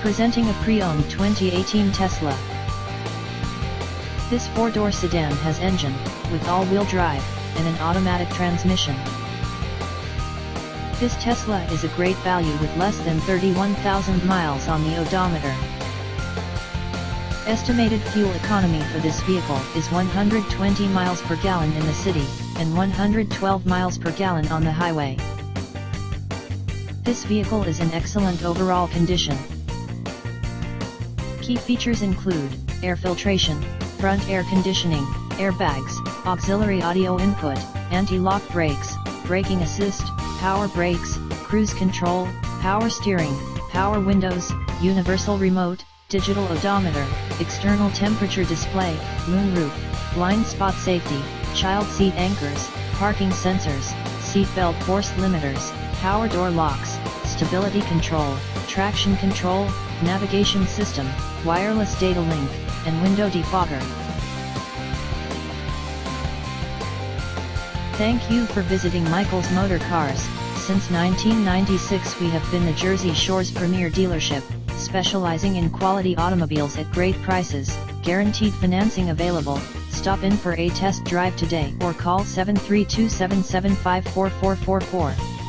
Presenting a pre-owned 2018 Tesla. This four-door sedan has engine, with all-wheel drive, and an automatic transmission. This Tesla is a great value with less than 31,000 miles on the odometer. Estimated fuel economy for this vehicle is 120 miles per gallon in the city, and 112 miles per gallon on the highway. This vehicle is in excellent overall condition. Key features include air filtration, front air conditioning, airbags, auxiliary audio input, anti-lock brakes, braking assist, power brakes, cruise control, power steering, power windows, universal remote, digital odometer, external temperature display, moonroof, blind spot safety, child seat anchors, parking sensors, seat belt force limiters, power door locks, stability control, traction control, navigation system, wireless data link, and window defogger. Thank you for visiting Michael's Motorcars. Since 1996 we have been the Jersey Shore's premier dealership, specializing in quality automobiles at great prices, guaranteed financing available. Stop in for a test drive today or call 732-775-4444.